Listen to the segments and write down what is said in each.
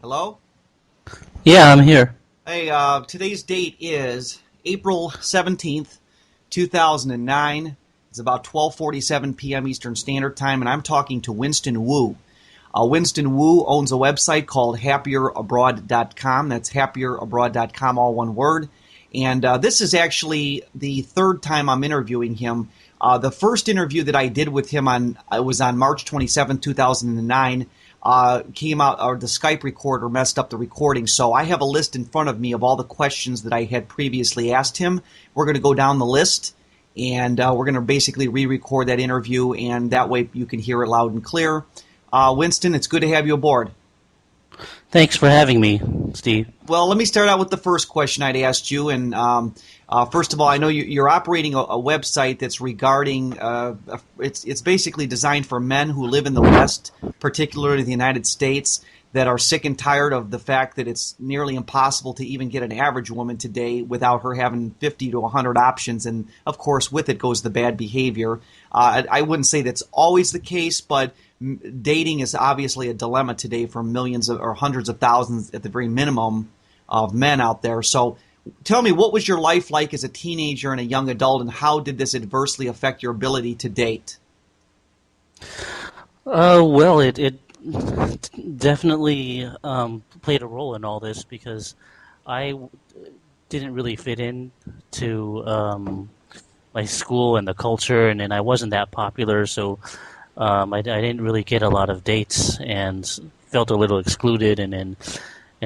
Hello? Yeah, I'm here. Hey, today's date is April 17th, 2009. It's about 12:47 p.m. Eastern Standard Time, and I'm talking to Winston Wu. Winston Wu owns a website called happierabroad.com. That's happierabroad.com, all one word. And this is actually the third time I'm interviewing him. The first interview that I did with him was on March 27, 2009. Came out, or the Skype recorder messed up the recording. So I have a list in front of me of all the questions that I had previously asked him. We're going to go down the list, and we're going to basically re-record that interview, and that way you can hear it loud and clear. Winston, it's good to have you aboard. Thanks for having me, Steve. Well, let me start out with the first question I'd asked you. And first of all, I know you're operating a website that's regarding, it's basically designed for men who live in the West, particularly the United States, that are sick and tired of the fact that it's nearly impossible to even get an average woman today without her having 50 to 100 options. And, of course, with it goes the bad behavior. I wouldn't say that's always the case, but dating is obviously a dilemma today for millions or hundreds of thousands at the very minimum of men out there. So tell me, what was your life like as a teenager and a young adult, and how did this adversely affect your ability to date? Well, it definitely played a role in all this because I didn't really fit in to my school and the culture, and I wasn't that popular, so I didn't really get a lot of dates and felt a little excluded, and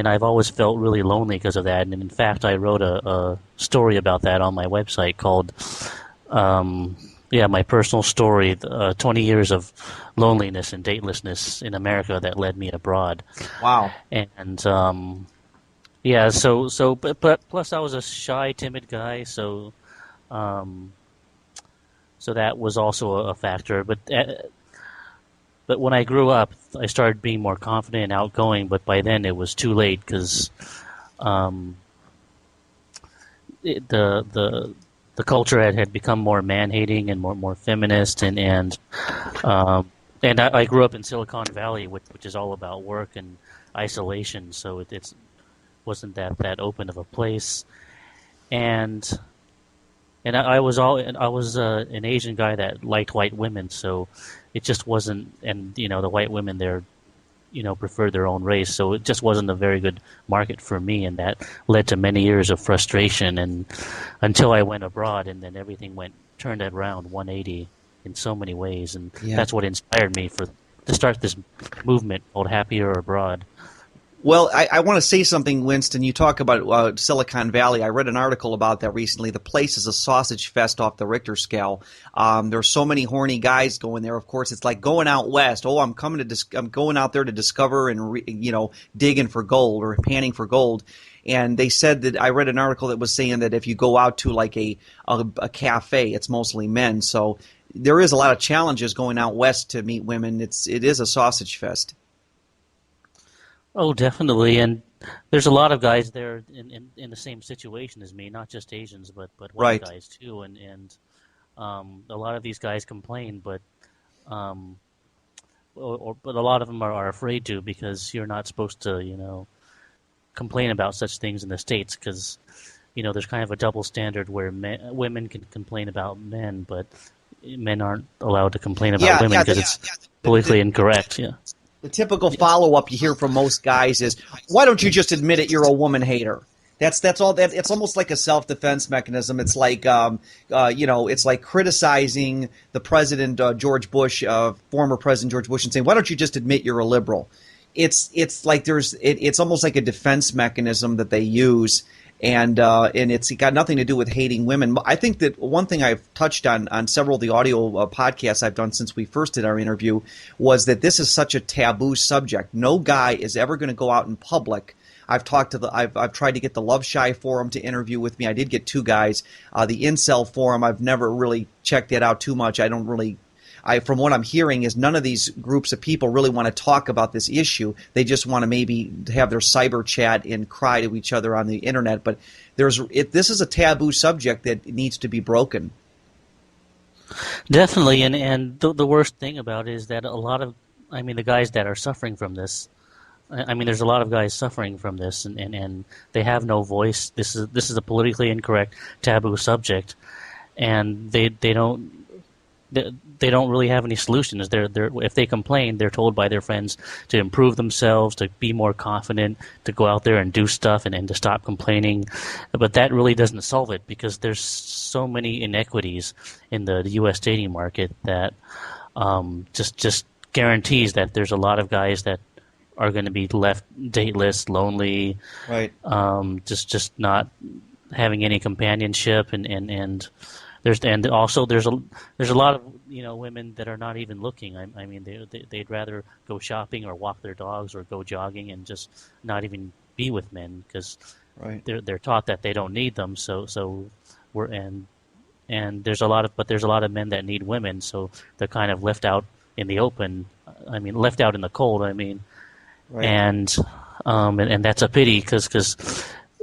I've always felt really lonely because of that. And in fact, I wrote a story about that on my website called, my personal story, 20 years of loneliness and datelessness in America that led me abroad. Wow. And but plus I was a shy, timid guy, so that was also a factor. But when I grew up, I started being more confident and outgoing. But by then, it was too late because the culture had become more man-hating and more feminist, and I grew up in Silicon Valley, which is all about work and isolation. So it wasn't that open of a place, and I was an Asian guy that liked white women, so it just wasn't. And the white women there, preferred their own race, so it just wasn't a very good market for me, and that led to many years of frustration. And until I went abroad, and then everything turned around 180 in so many ways, and that's what inspired me to start this movement called Happier Abroad. Well, I want to say something, Winston. You talk about Silicon Valley. I read an article about that recently. The place is a sausage fest off the Richter scale. There's so many horny guys going there. Of course, it's like going out west. Oh, I'm going out there to discover and digging for gold or panning for gold. And they said that I read an article that was saying that if you go out to like a cafe, it's mostly men. So there is a lot of challenges going out west to meet women. It is a sausage fest. Oh, definitely, and there's a lot of guys there in the same situation as me, not just Asians, but white guys too, and a lot of these guys complain, but a lot of them are afraid to, because you're not supposed to complain about such things in the States, because there's kind of a double standard where women can complain about men, but men aren't allowed to complain about women because it's politically incorrect. Yeah. The typical follow-up you hear from most guys is, "Why don't you just admit it? You're a woman hater." That's all. That it's almost like a self-defense mechanism. It's like it's like criticizing the president George Bush, former President George Bush, and saying, "Why don't you just admit you're a liberal?" It's like it's almost like a defense mechanism that they use. And it's got nothing to do with hating women. I think that one thing I've touched on several of the audio podcasts I've done since we first did our interview was that this is such a taboo subject. No guy is ever going to go out in public. I've tried to get the Love Shy forum to interview with me. I did get two guys. The Incel forum, I've never really checked that out too much. From what I'm hearing is none of these groups of people really want to talk about this issue. They just want to maybe have their cyber chat and cry to each other on the internet. But this is a taboo subject that needs to be broken. Definitely, and the worst thing about it is that a lot of, the guys that are suffering from this, I mean, there's a lot of guys suffering from this, and they have no voice. This is a politically incorrect, taboo subject, and they don't really have any solutions. They're if they complain, they're told by their friends to improve themselves, to be more confident, to go out there and do stuff, and to stop complaining. But that really doesn't solve it because there's so many inequities in the U.S. dating market that just guarantees that there's a lot of guys that are going to be left dateless, lonely, Right. just not having any companionship, and there's a lot of women that are not even looking. I mean they'd rather go shopping or walk their dogs or go jogging and just not even be with men because Right. they're taught that they don't need them. So we're and there's a lot of men that need women, so they're kind of left out in the open. I mean, left out in the cold. I mean, Right. and and that's a pity because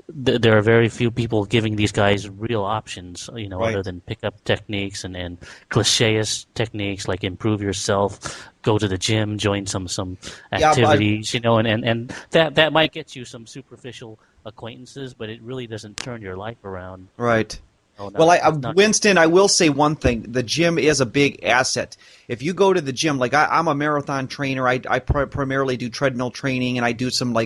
there are very few people giving these guys real options, other Right. than pickup techniques and cliche-ish techniques like improve yourself, go to the gym, join some Yeah, but activities, and that might get you some superficial acquaintances, but it really doesn't turn your life around. right. No, Well, not Winston, I will say one thing: the gym is a big asset. If you go to the gym, like I'm a marathon trainer, I primarily do treadmill training, and I do some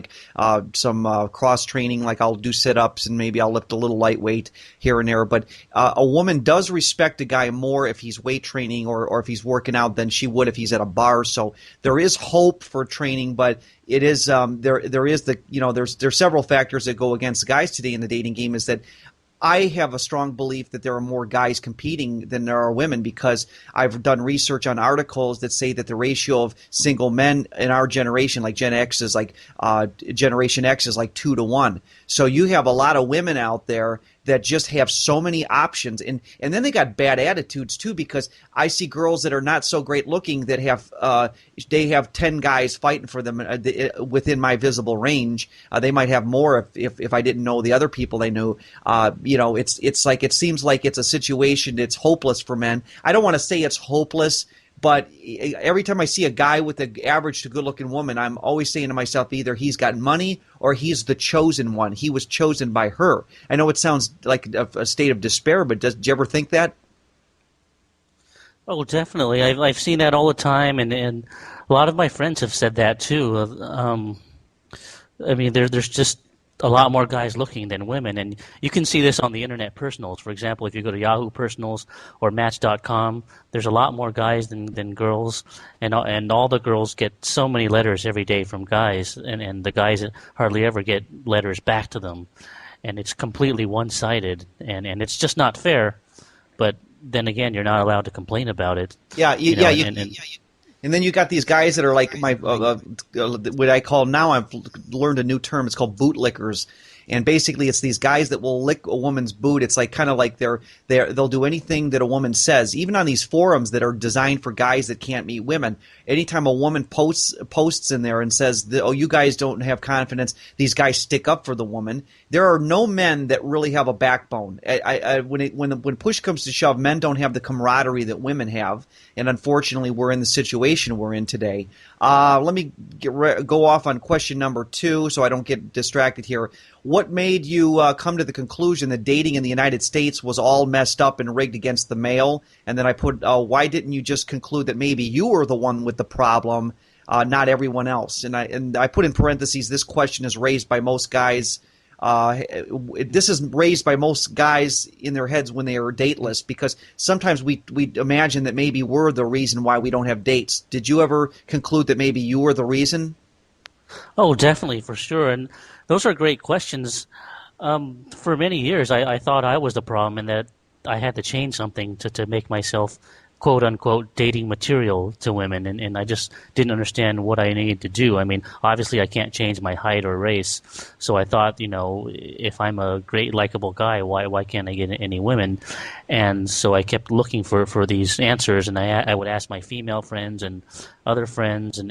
some cross training. Like I'll do sit ups and maybe I'll lift a little lightweight here and there. But a woman does respect a guy more if he's weight training or if he's working out than she would if he's at a bar. So there is hope for training, but it is there is there's several factors that go against guys today in the dating game. Is that I have a strong belief that there are more guys competing than there are women because I've done research on articles that say that the ratio of single men in our generation, like Gen X, is like Generation X is like 2 to 1. So you have a lot of women out there that just have so many options, and then they got bad attitudes too because I see girls that are not so great looking that they have 10 guys fighting for them within my visible range. They might have more if I didn't know the other people they knew. It's like it seems like it's a situation that's hopeless for men. I don't want to say it's hopeless, but every time I see a guy with an average to good-looking woman, I'm always saying to myself, either he's got money or he's the chosen one. He was chosen by her. I know it sounds like a state of despair, but did you ever think that? Oh, definitely. I've seen that all the time, and a lot of my friends have said that too. I mean, there's just a lot more guys looking than women, and you can see this on the internet personals. For example, if you go to Yahoo Personals or Match.com, there's a lot more guys than girls, and all the girls get so many letters every day from guys, and the guys hardly ever get letters back to them, and it's completely one-sided, and it's just not fair. But then again, you're not allowed to complain about it. Yeah, And and then you got these guys that are like what I call now. I've learned a new term. It's called bootlickers, and basically it's these guys that will lick a woman's boot. It's like kind of like they'll do anything that a woman says, even on these forums that are designed for guys that can't meet women. Anytime a woman posts in there and says, "Oh, you guys don't have confidence," these guys stick up for the woman. There are no men that really have a backbone. When push comes to shove, men don't have the camaraderie that women have, and unfortunately, we're in the situation we're in today. Let me go off on question number 2 so I don't get distracted here. What made you come to the conclusion that dating in the United States was all messed up and rigged against the male? And then I put, why didn't you just conclude that maybe you were the one with the problem, not everyone else? And I put in parentheses, this question is raised by most guys. This is raised by most guys in their heads when they are dateless, because sometimes we imagine that maybe we're the reason why we don't have dates. Did you ever conclude that maybe you were the reason? Oh, definitely, for sure. And those are great questions. For many years, I thought I was the problem and that I had to change something to make myself, quote unquote, dating material to women. And I just didn't understand what I needed to do. I mean, obviously, I can't change my height or race. So I thought, if I'm a great, likable guy, why can't I get any women? And so I kept looking for these answers. And I would ask my female friends and other friends, and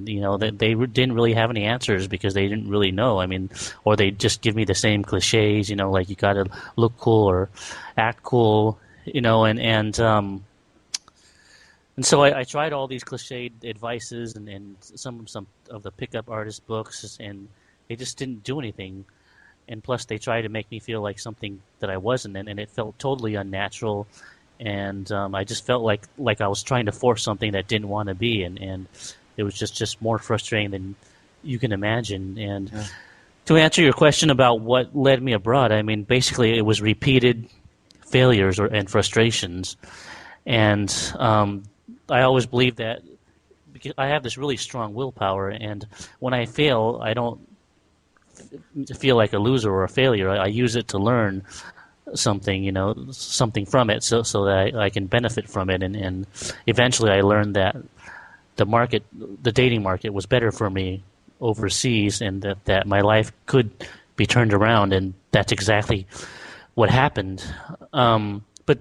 they didn't really have any answers because they didn't really know. I mean, or they just give me the same cliches, like you got to look cool or act cool, and And so I tried all these cliched advices and some of the pickup artist books, and they just didn't do anything. And plus, they tried to make me feel like something that I wasn't, and it felt totally unnatural. And I just felt like I was trying to force something that didn't want to be, and it was just more frustrating than you can imagine. And Yeah. to answer your question about what led me abroad, I mean, basically, it was repeated failures and frustrations. And I always believe that because I have this really strong willpower, and when I fail, I don't feel like a loser or a failure. I use it to learn something, something from it, so that I can benefit from it. And eventually, I learned that the dating market, was better for me overseas, and that my life could be turned around, and that's exactly what happened. But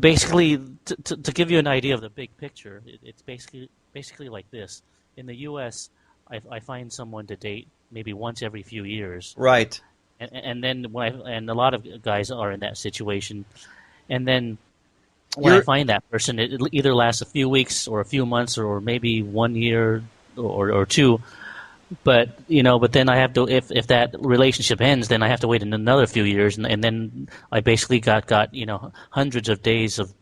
basically, to give you an idea of the big picture, it's basically like this. In the U.S., I find someone to date maybe once every few years, Right. and then and a lot of guys are in that situation, and then when I You're find that person, it either lasts a few weeks or a few months or maybe 1 year or two. But then I have to, if that relationship ends, then I have to wait another few years, and then I basically got hundreds of days of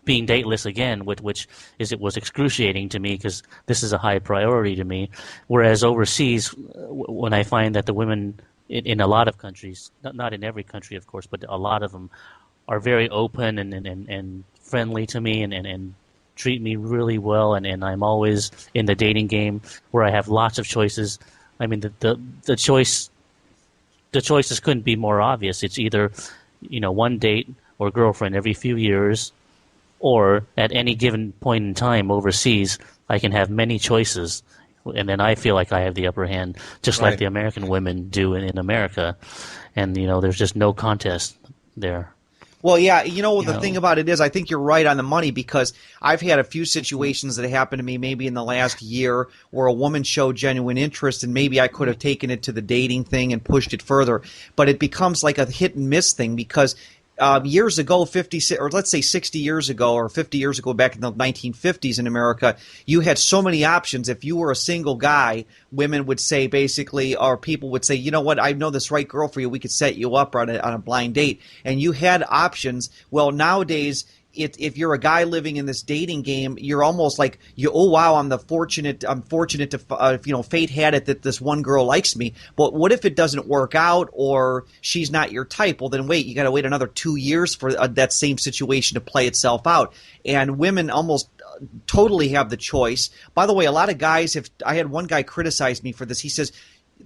being dateless again, which it was excruciating to me because this is a high priority to me. Whereas overseas, when I find that the women in a lot of countries, not in every country, of course, but a lot of them are very open and friendly to me and treat me really well, and I'm always in the dating game where I have lots of choices. I mean, the choices couldn't be more obvious. It's either, one date or girlfriend every few years, or at any given point in time overseas, I can have many choices, and then I feel like I have the upper hand, just like right. the American women do in America. And, there's just no contest there. Well, yeah, You the thing know, about it is I think you're right on the money because I've had a few situations that happened to me maybe in the last year where a woman showed genuine interest and maybe I could have taken it to the dating thing and pushed it further. But it becomes like a hit and miss thing because years ago, 50 or let's say 60 years ago or 50 years ago back in the 1950s in America, you had so many options. If you were a single guy, women would say basically, or people would say, you know what, I know this right girl for you. We could set you up on a blind date. And you had options. Well, nowadays, if you're a guy living in this dating game, you're almost like oh wow, I'm fortunate to fate had it that this one girl likes me. But what if it doesn't work out or she's not your type? Well, then wait, you got to wait another 2 years for that same situation to play itself out. And women almost totally have the choice. By the way, a lot of guys, I had one guy criticize me for this. He says,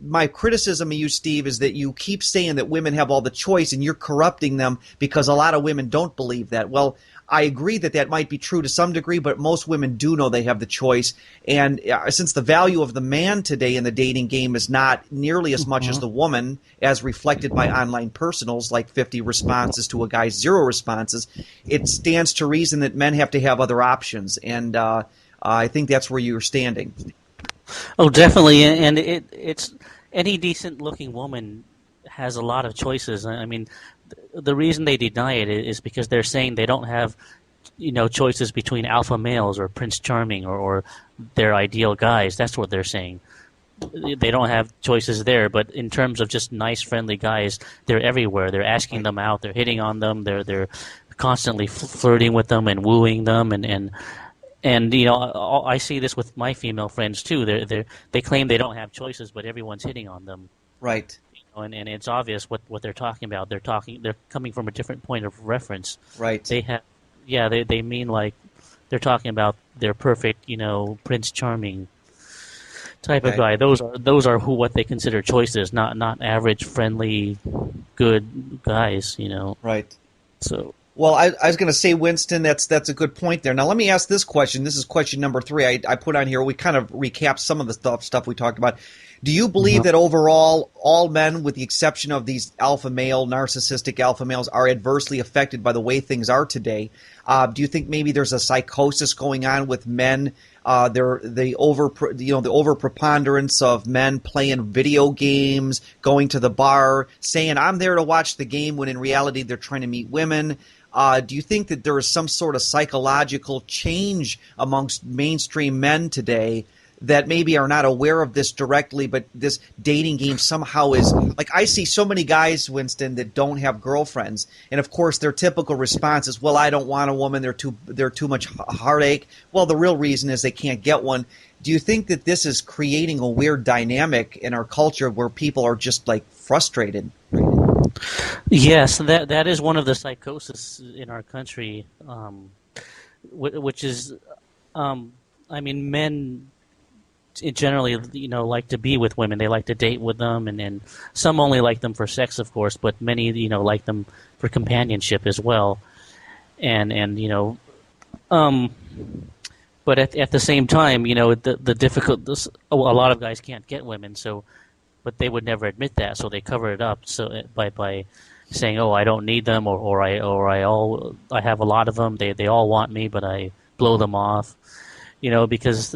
my criticism of you, Steve, is that you keep saying that women have all the choice and you're corrupting them because a lot of women don't believe that. Well, I agree that might be true to some degree, but most women do know they have the choice. And since the value of the man today in the dating game is not nearly as much as the woman, as reflected by online personals like 50 responses to a guy's 0 responses, it stands to reason that men have to have other options. And I think that's where you're standing. oh, definitely, and it's any decent-looking woman has a lot of choices. I mean, the reason they deny it is because they're saying they don't have, choices between alpha males or Prince Charming or their ideal guys. That's what they're saying. They don't have choices there, but in terms of just nice, friendly guys, they're everywhere. They're asking them out. They're hitting on them. They're constantly flirting with them and wooing them and I see this with my female friends too. They claim they don't have choices, but everyone's hitting on them. Right. And it's obvious what they're talking about. They're coming from a different point of reference. Right. They mean like they're talking about their perfect, Prince Charming type of guy. Those are what they consider choices, not average, friendly, good guys. Right. So. Well, I was going to say, Winston, that's a good point there. Now, let me ask this question. This is question number 3 I put on here. We kind of recapped some of the stuff we talked about. Do you believe that overall, all men, with the exception of these narcissistic alpha males, are adversely affected by the way things are today? Do you think maybe there's a psychosis going on with men? The over preponderance of men playing video games, going to the bar, saying I'm there to watch the game when in reality they're trying to meet women. Do you think that there is some sort of psychological change amongst mainstream men today that maybe are not aware of this directly, but this dating game somehow is like, I see so many guys, Winston, that don't have girlfriends, and of course their typical response is, well, I don't want a woman, they're too much heartache. Well, the real reason is they can't get one. Do you think that this is creating a weird dynamic in our culture where people are just like frustrated? Yes, that is one of the psychosis in our country, which is, I mean, men generally, like to be with women. They like to date with them, and some only like them for sex, of course, but many, like them for companionship as well. And but at the same time, the difficult, a lot of guys can't get women, but they would never admit that, so they cover it up. So by saying, "Oh, I don't need them," or I have a lot of them. They all want me, but I blow them off. Because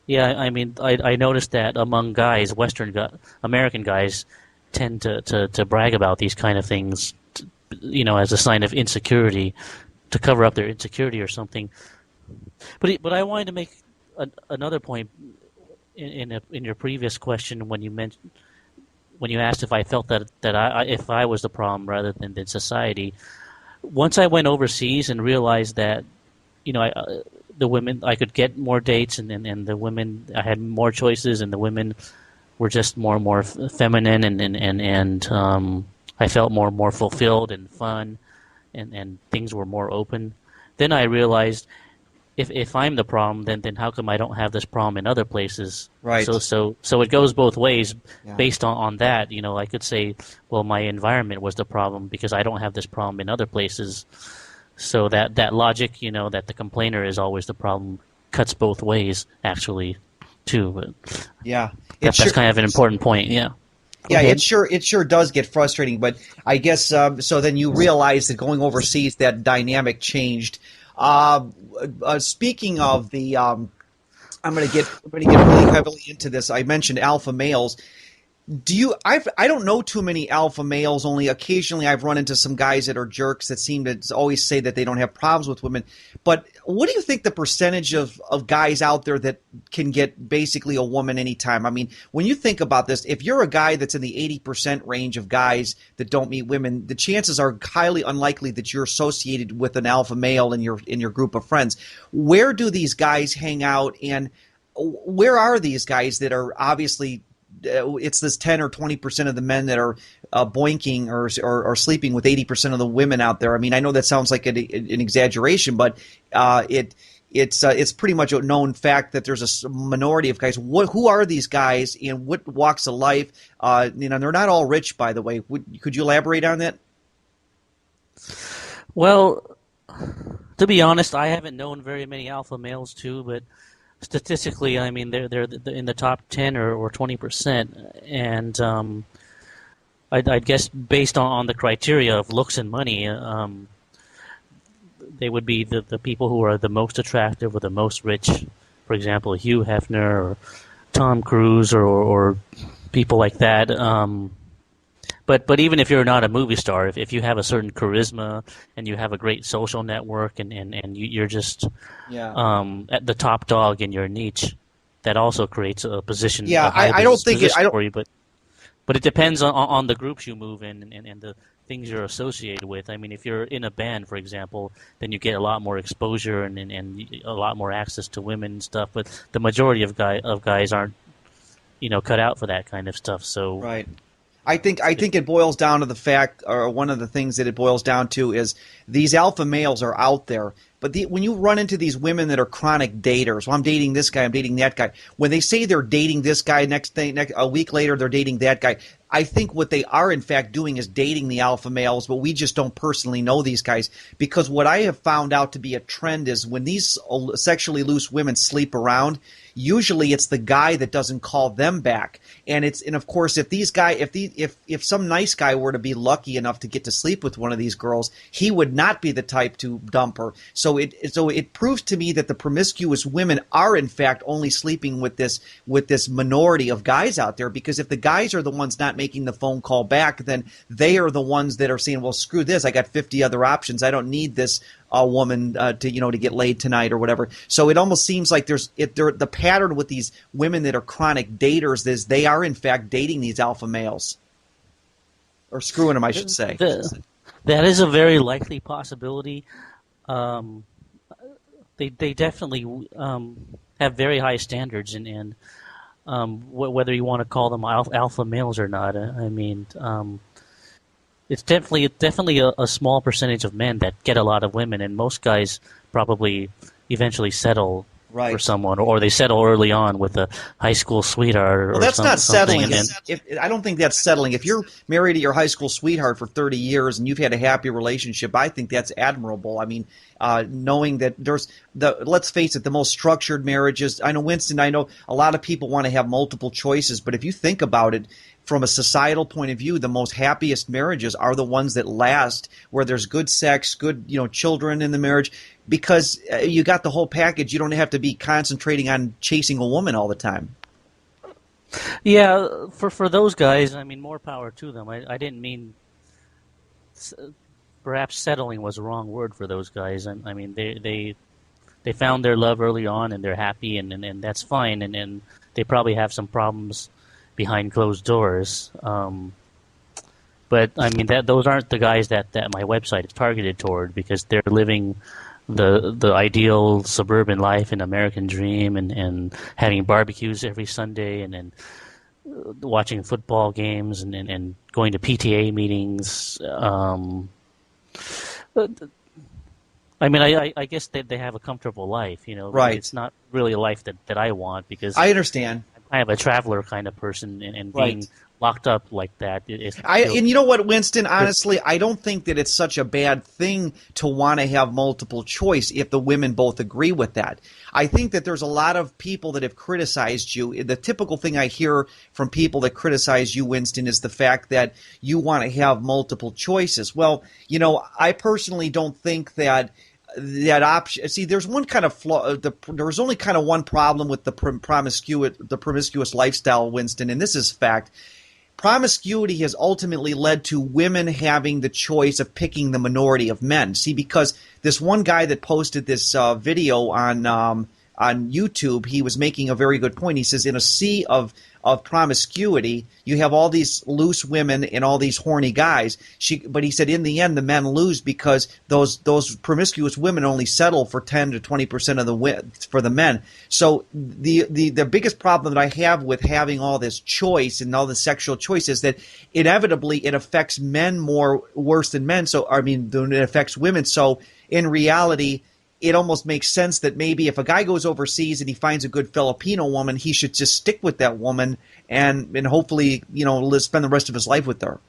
yeah, I mean, I noticed that among guys, American guys tend to brag about these kind of things, as a sign of insecurity, to cover up their insecurity or something. But I wanted to make another point in your previous question when you asked if I felt that if I was the problem rather than society. Once I went overseas and realized that, the women, I could get more dates, and the women, I had more choices, and the women were just more feminine, and I felt more fulfilled and fun, and things were more open. Then I realized, if I'm the problem, then how come I don't have this problem in other places? Right. So it goes both ways. Yeah. Based on that. I could say, well, my environment was the problem because I don't have this problem in other places. So that logic, that the complainer is always the problem, cuts both ways, actually, too. But yeah, that's kind of an important point. Yeah. Yeah, it sure does get frustrating. But I guess so. Then you realize that going overseas, that dynamic changed. Speaking of the, I'm going to get really heavily into this. I mentioned alpha males. I don't know too many alpha males. Only occasionally I've run into some guys that are jerks that seem to always say that they don't have problems with women. But what do you think the percentage of guys out there that can get basically a woman anytime? I mean, when you think about this, if you're a guy that's in the 80% range of guys that don't meet women, the chances are highly unlikely that you're associated with an alpha male in your group of friends. Where do these guys hang out, and where are these guys that are obviously it's this 10 or 20% of the men that are boinking or sleeping with 80% of the women out there? I mean, I know that sounds like an exaggeration, but it's pretty much a known fact that there's a minority of guys. Who are these guys, and what walks of life? They're not all rich, by the way. Could you elaborate on that? Well, to be honest, I haven't known very many alpha males too, but statistically, I mean, they're in the top 10 or 20%, and I'd guess based on the criteria of looks and money, they would be the people who are the most attractive or the most rich. For example, Hugh Hefner or Tom Cruise or people like that. But even if you're not a movie star, if you have a certain charisma and you have a great social network and you're just at the top dog in your niche, that also creates a position. Yeah, I don't think it. For you, but it depends on the groups you move in and the things you're associated with. I mean, if you're in a band, for example, then you get a lot more exposure and a lot more access to women and stuff. But the majority of guys aren't, cut out for that kind of stuff. So right. I think it boils down to the fact, or one of the things that it boils down to is these alpha males are out there. But when you run into these women that are chronic daters, well, I'm dating this guy, I'm dating that guy. When they say they're dating this guy, a week later they're dating that guy. I think what they are in fact doing is dating the alpha males, but we just don't personally know these guys. Because what I have found out to be a trend is when these sexually loose women sleep around, usually it's the guy that doesn't call them back. And of course, if some nice guy were to be lucky enough to get to sleep with one of these girls, he would not be the type to dump her. So it proves to me that the promiscuous women are in fact only sleeping with this minority of guys out there, because if the guys are the ones not making the phone call back, then they are the ones that are saying, well, screw this, I got 50 other options, I don't need this woman to get laid tonight or whatever. So it almost seems like the pattern with these women that are chronic daters is they are in fact dating these alpha males, or screwing them, I should say. That is a very likely possibility. They definitely have very high standards, and whether you want to call them alpha males or not, I mean, it's definitely a small percentage of men that get a lot of women, and most guys probably eventually settle for someone, or they settle early on with a high school sweetheart. Well, that's not settling. I don't think that's settling. If you're married to your high school sweetheart for 30 years and you've had a happy relationship, I think that's admirable. I mean, knowing that let's face it, the most structured marriages. I know, Winston, I know a lot of people want to have multiple choices, but if you think about it, from a societal point of view, the most happiest marriages are the ones that last, where there's good sex, good children in the marriage, because you got the whole package. You don't have to be concentrating on chasing a woman all the time. Yeah, for those guys, I mean, more power to them. I didn't mean perhaps settling was the wrong word for those guys. I mean, they found their love early on and they're happy, and that's fine. And they probably have some problems behind closed doors. But I mean, those aren't the guys that my website is targeted toward, because they're living the ideal suburban life and American dream, and having barbecues every Sunday, and watching football games, and going to PTA meetings. I mean, I guess they have a comfortable life, Right. It's not really a life that I want, because I understand. I am a traveler kind of person, and being locked up like that. And you know what, Winston? Honestly, I don't think that it's such a bad thing to want to have multiple choice if the women both agree with that. I think that there's a lot of people that have criticized you. The typical thing I hear from people that criticize you, Winston, is the fact that you want to have multiple choices. Well, I personally don't think that option. See, there's one kind of flaw. There's only kind of one problem with the promiscuous lifestyle, Winston, and this is fact. Promiscuity has ultimately led to women having the choice of picking the minority of men. See, because this one guy that posted this video on YouTube, he was making a very good point. He says, in a sea of promiscuity, you have all these loose women and all these horny guys. But he said, in the end, the men lose, because those promiscuous women only settle for 10 to 20% for the men. So the biggest problem that I have with having all this choice and all the sexual choice is that inevitably it affects men worse than men. So it affects women. So in reality, it almost makes sense that maybe if a guy goes overseas and he finds a good Filipino woman, he should just stick with that woman and hopefully, spend the rest of his life with her.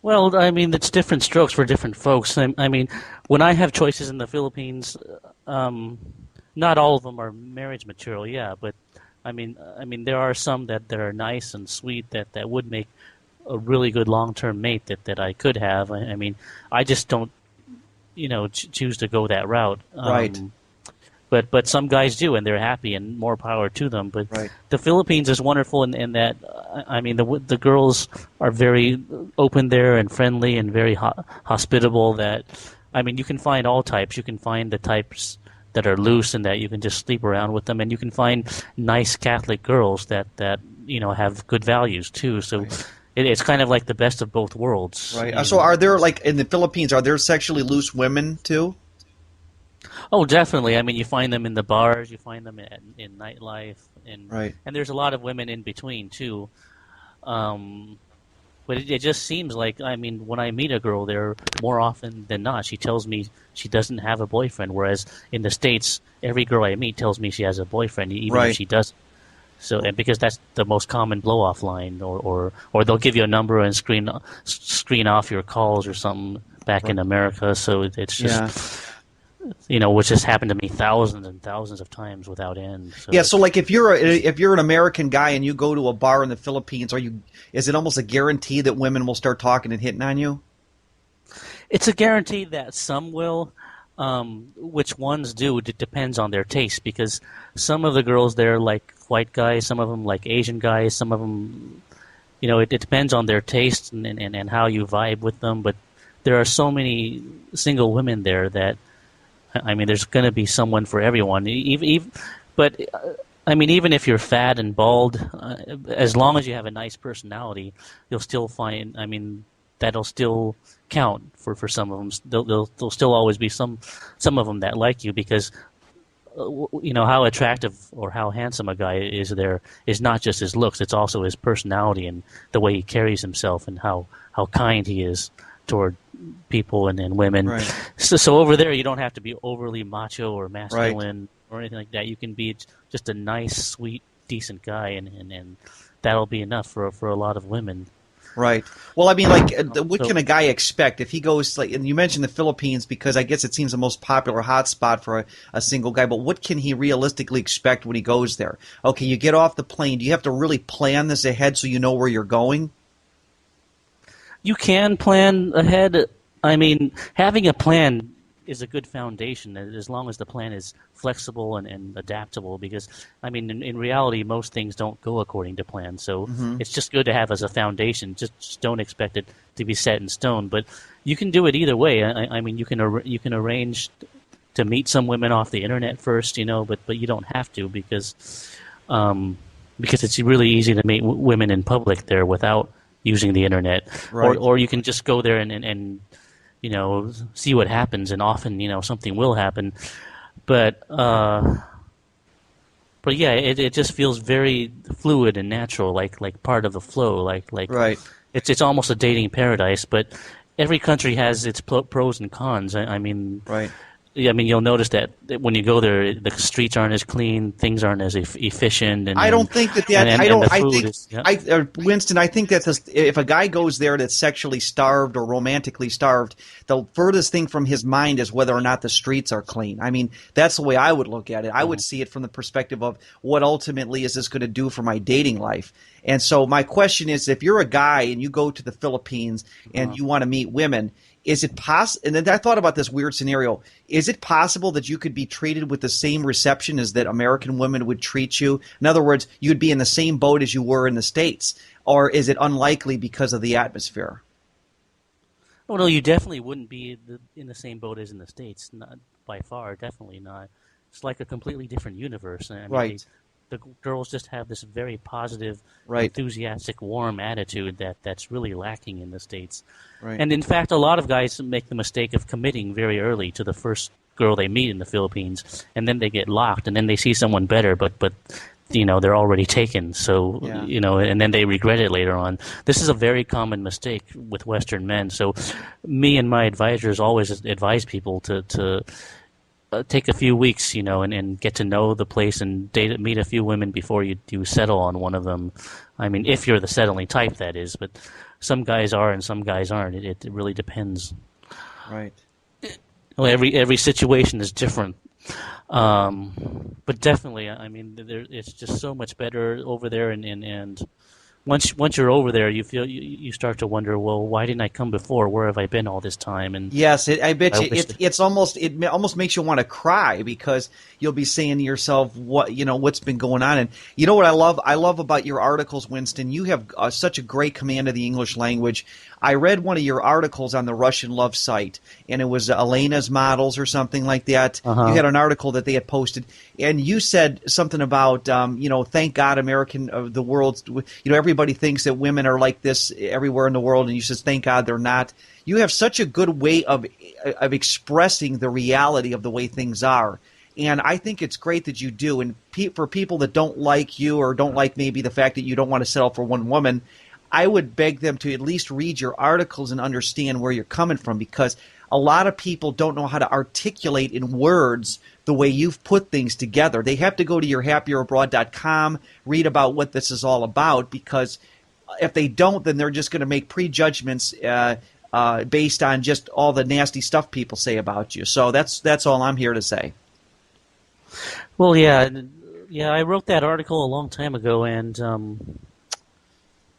Well, I mean, it's different strokes for different folks. I mean, when I have choices in the Philippines, not all of them are marriage material, yeah, but I mean, there are some that are nice and sweet that would make a really good long-term mate that I could have. I mean, I just don't choose to go that route. Right. But some guys do, and they're happy, and more power to them. But the Philippines is wonderful in that, I mean, the girls are very open there and friendly and very hospitable. That, I mean, you can find all types. You can find the types that are loose and that you can just sleep around with them, and you can find nice Catholic girls that have good values too. So. It's kind of like the best of both worlds. Right. So are there, like in the Philippines, are there sexually loose women too? Oh, definitely. I mean, you find them in the bars, you find them in nightlife, and there's a lot of women in between too. But it just seems like, I mean, when I meet a girl there, more often than not, she tells me she doesn't have a boyfriend, whereas in the States, every girl I meet tells me she has a boyfriend, even if she doesn't. So, and because that's the most common blow-off line, or they'll give you a number and screen off your calls or something back in America. So it's just which has happened to me thousands and thousands of times without end. Yeah, So so like if you're an American guy and you go to a bar in the Philippines, is it almost a guarantee that women will start talking and hitting on you? it's a guarantee that some will. Which ones do? It depends on their taste because some of the girls there like white guys, some of them like Asian guys, some of them, it depends on their taste and how you vibe with them. But there are so many single women there that I mean, there's going to be someone for everyone. But I mean, even if you're fat and bald, as long as you have a nice personality, you'll still find. I mean, that'll still count for some of them. There'll still always be some of them that like you because how attractive or how handsome a guy is there is not just his looks; it's also his personality and the way he carries himself and how kind he is toward people and women. Right. So over there, you don't have to be overly macho or Right. masculine or anything like that. You can be just a nice, sweet, decent guy, and that'll be enough for a lot of women. Right. Well, I mean, like, what So can a guy expect if he goes like? And you mentioned the Philippines because I guess it seems the most popular hotspot for a single guy. But what can he realistically expect when he goes there? Okay, you get off the plane. Do you have to really plan this ahead so you know where you're going? you can plan ahead. I mean, having a plan is a good foundation as long as the plan is flexible and adaptable because I mean in reality most things don't go according to plan, so Hmm. it's just good to have as a foundation. Just don't expect it to be set in stone, but you can do it either way. I mean you can arrange to meet some women off the internet first, but you don't have to because it's really easy to meet women in public there without using the internet, Right. or you can just go there and see what happens, and often, something will happen. But yeah, it just feels very fluid and natural, like part of the flow, like Right. it's almost a dating paradise. But every country has its pros and cons. I mean, Right. yeah, I mean, you'll notice that when you go there, the streets aren't as clean, things aren't as efficient, I don't think I and don't the I food think is yeah. Winston, I think that if a guy goes there that's sexually starved or romantically starved, the furthest thing from his mind is whether or not the streets are clean. I mean, that's the way I would look at it. I would see it from the perspective of what ultimately is this going to do for my dating life. And so my question is, if you're a guy and you go to the Philippines and you want to meet women, is it possible? And then I thought about this weird scenario. Is it possible that you could be treated with the same reception as that American women would treat you? In other words, you'd be in the same boat as you were in the States, or is it unlikely because of the atmosphere? Oh no, you definitely wouldn't be in the same boat as in the States. Not by far, definitely not. It's like a completely different universe. I mean, Right. the girls just have this very positive, Right. enthusiastic, warm attitude that's really lacking in the States. Right. And in fact, a lot of guys make the mistake of committing very early to the first girl they meet in the Philippines, and then they get locked, and then they see someone better, but they're already taken. So Yeah. and then they regret it later on. This is a very common mistake with Western men. So me and my advisors always advise people to take a few weeks, and get to know the place and meet a few women before you settle on one of them. I mean, if you're the settling type, that is. But some guys are and some guys aren't. It really depends. Right. Well, every situation is different. But definitely, I mean, it's just so much better over there, and once you're over there, you start to wonder, well, why didn't I come before? Where have I been all this time? And Yes, I bet I you wish it almost makes you want to cry because you'll be saying to yourself what's been going on. And you know what I love about your articles, Winston. You have such a great command of the English language. I read one of your articles on the Russian Love site, and it was Elena's Models or something like that. You uh-huh. had an article that they had posted, and you said something about thank God the world, everybody thinks that women are like this everywhere in the world, and you says thank God they're not. You have such a good way of expressing the reality of the way things are. And I think it's great that you do. And for people that don't like you or don't like maybe the fact that you don't want to settle for one woman, I would beg them to at least read your articles and understand where you're coming from, because a lot of people don't know how to articulate in words the way you've put things together. They have to go to your happierabroad.com, read about what this is all about, because if they don't, then they're just going to make prejudgments based on just all the nasty stuff people say about you. So that's all I'm here to say. Well, yeah. I wrote that article a long time ago, and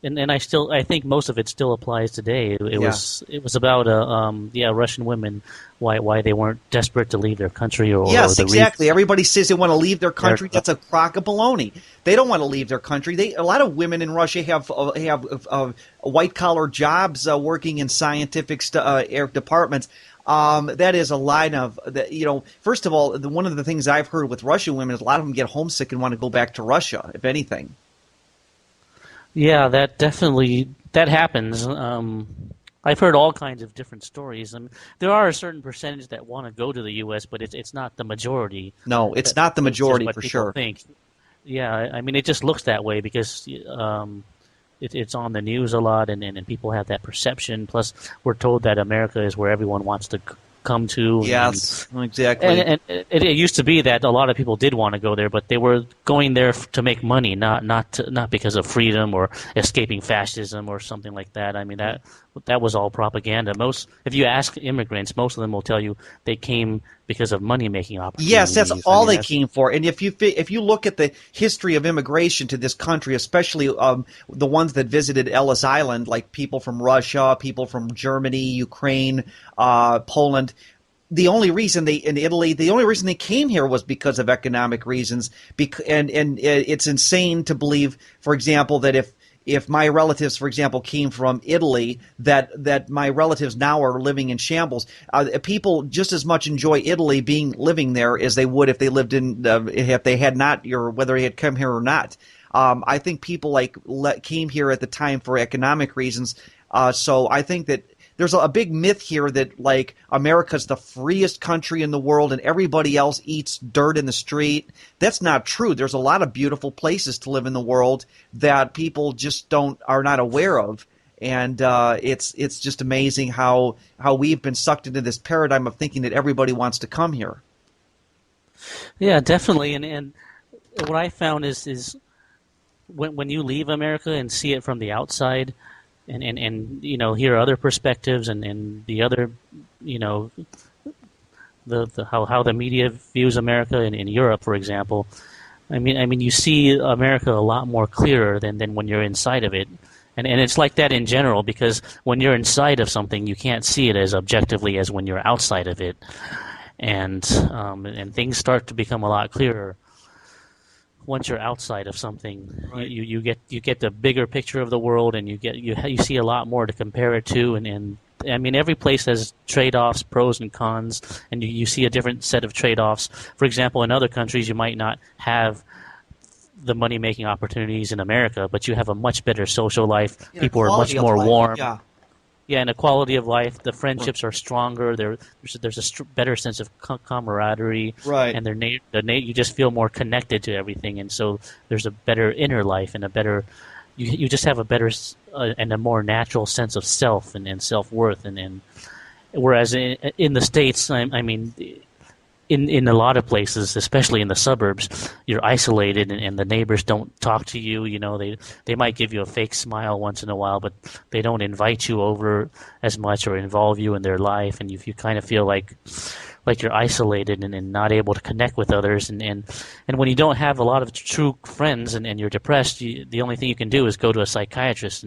I think most of it still applies today. It was about Russian women, why they weren't desperate to leave their country Yes, or exactly. Everybody says they want to leave their country. That's a crock of baloney. They don't want to leave their country. A lot of women in Russia have white collar jobs, working in scientific departments. That is a line of First of all, one of the things I've heard with Russian women is a lot of them get homesick and want to go back to Russia, if anything. Yeah, that happens. I've heard all kinds of different stories. There are a certain percentage that want to go to the U.S., but it's not the majority. No, it's not the majority for sure. Think. Yeah, I mean, it just looks that way because it's on the news a lot, and people have that perception. Plus, we're told that America is where everyone wants to come to. Yes, exactly. And it used to be that a lot of people did want to go there, but they were going there to make money, not because of freedom or escaping fascism or something like that. I mean, that was all propaganda. If you ask immigrants, most of them will tell you they came because of money-making opportunities. Yes, that's all they came for. And if you look at the history of immigration to this country, especially the ones that visited Ellis Island, like people from Russia, people from Germany, Ukraine, Poland, the only reason they came here was because of economic reasons. And it's insane to believe, for example, that if my relatives, for example, came from Italy, that my relatives now are living in shambles. People just as much enjoy Italy living there as they would if they lived if they had not, or whether they had come here or not. I think people came here at the time for economic reasons. So I think that there's a big myth here that America's the freest country in the world and everybody else eats dirt in the street. That's not true. There's a lot of beautiful places to live in the world that people just are not aware of. And it's just amazing how we've been sucked into this paradigm of thinking that everybody wants to come here. Yeah, definitely. And what I found is when you leave America and see it from the outside, and hear other perspectives and the other, the how the media views America in Europe, for example. I mean you see America a lot more clearer than when you're inside of it. And it's like that in general, because when you're inside of something, you can't see it as objectively as when you're outside of it. And things start to become a lot clearer once you're outside of something. Right. You get the bigger picture of the world, and you see a lot more to compare it to, and I mean, every place has trade-offs, pros and cons, and you see a different set of trade-offs. For example, in other countries, you might not have the money-making opportunities in America, but you have a much better social life. Yeah, people are much more warm. Yeah. Yeah, and the quality of life, the friendships are stronger. There's a better sense of camaraderie, right? And you just feel more connected to everything, and so there's a better inner life and a better. You just have a better and a more natural sense of self and self-worth, and whereas in the States, I mean, in a lot of places, especially in the suburbs, you're isolated, and the neighbors don't talk to you. They might give you a fake smile once in a while, but they don't invite you over as much or involve you in their life, and you kind of feel like you're isolated and not able to connect with others. And when you don't have a lot of true friends and you're depressed, the only thing you can do is go to a psychiatrist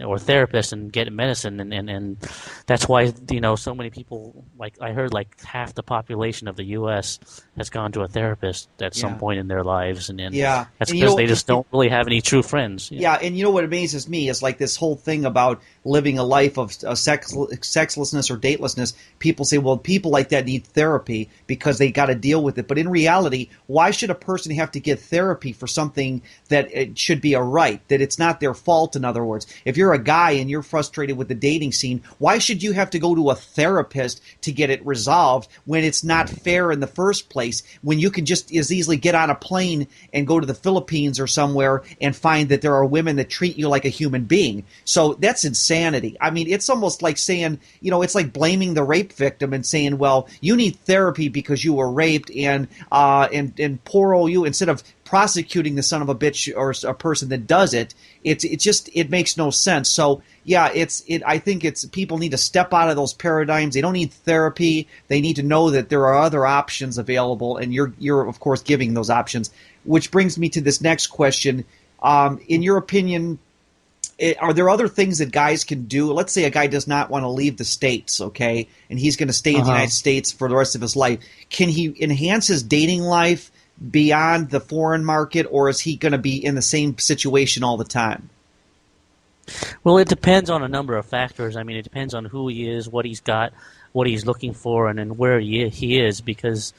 or therapist and get medicine, and that's why so many people, like I heard, like half the population of the U.S. has gone to a therapist at some point in their lives, and that's because they just don't really have any true friends. Yeah, and what amazes me is like this whole thing about living a life of sexlessness or datelessness. People say, well, people like that need therapy because they got to deal with it. But in reality, why should a person have to get therapy for something that it should be a right, that it's not their fault, in other words? If you're a guy and you're frustrated with the dating scene, why should you have to go to a therapist to get it resolved when it's not fair in the first place, when you can just as easily get on a plane and go to the Philippines or somewhere and find that there are women that treat you like a human being? So that's insanity. I mean, it's almost like saying, it's like blaming the rape victim and saying, well, you need therapy because you were raped, and poor old you, instead of prosecuting the son of a bitch or a person that does it. It makes no sense. So yeah, I think people need to step out of those paradigms. They don't need therapy. They need to know that there are other options available, and you're of course giving those options. Which brings me to this next question. In your opinion, are there other things that guys can do? Let's say a guy does not want to leave the States, okay, and he's going to stay in the United States for the rest of his life. Can he enhance his dating life beyond the foreign market, or is he going to be in the same situation all the time? Well, it depends on a number of factors. I mean, it depends on who he is, what he's got, what he's looking for, and where he is, because,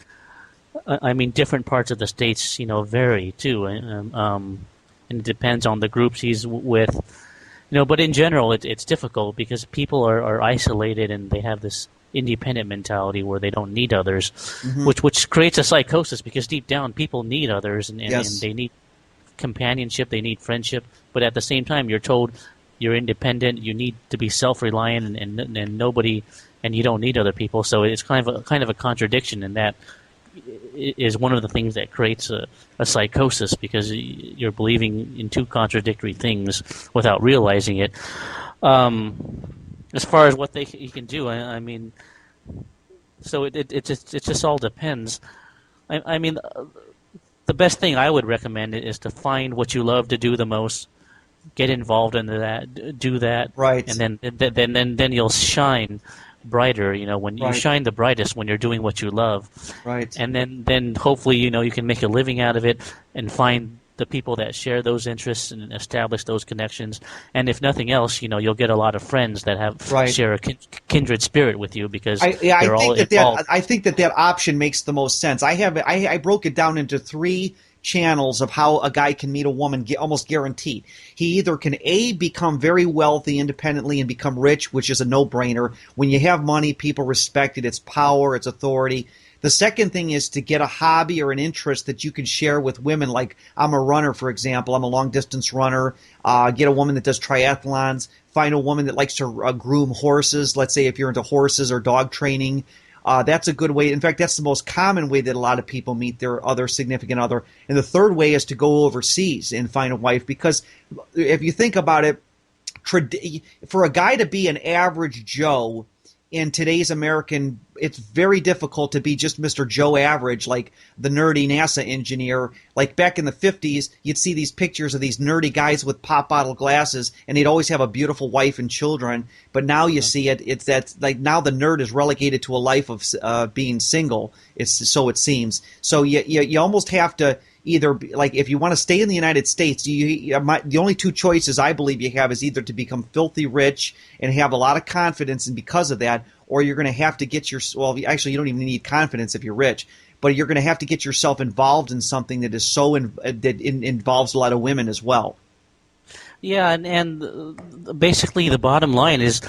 I mean, different parts of the States, vary, too. And it depends on the groups he's with. But in general, it's difficult because people are isolated and they have this independent mentality where they don't need others, which creates a psychosis because deep down people need others and they need companionship, they need friendship, but at the same time you're told you're independent, you need to be self-reliant and nobody, and you don't need other people. So it's kind of a contradiction, and that is one of the things that creates a psychosis because you're believing in two contradictory things without realizing it. As far as what he can do, I mean, so it just all depends. I mean, the best thing I would recommend is to find what you love to do the most, get involved into that, do that, right, and then you'll shine brighter. When you shine the brightest when you're doing what you love, right, and then hopefully you can make a living out of it and find the people that share those interests and establish those connections. And if nothing else, you'll get a lot of friends that share a kindred spirit with you because they're all involved. I think that option makes the most sense. I broke it down into 3 channels of how a guy can meet a woman, almost guaranteed. He either can become very wealthy independently and become rich, which is a no-brainer. When you have money, people respect it. It's power, it's authority. The second thing is to get a hobby or an interest that you can share with women. Like I'm a runner, for example. I'm a long-distance runner. Get a woman that does triathlons. Find a woman that likes to groom horses. Let's say if you're into horses or dog training. That's a good way. In fact, that's the most common way that a lot of people meet their other significant other. And the third way is to go overseas and find a wife. Because if you think about it, for a guy to be an average Joe in today's American, it's very difficult to be just Mr. Joe Average, like the nerdy NASA engineer. Like back in the 50s, you'd see these pictures of these nerdy guys with pop bottle glasses, and they'd always have a beautiful wife and children. But now you see it's that like now the nerd is relegated to a life of being single. So it seems. So you almost have to either, like, if you want to stay in the United States, the only 2 choices I believe you have is either to become filthy rich and have a lot of confidence, and because of that, or you're going to have to get actually you don't even need confidence if you're rich, but you're going to have to get yourself involved in something that is involves a lot of women as well. Yeah, and basically the bottom line is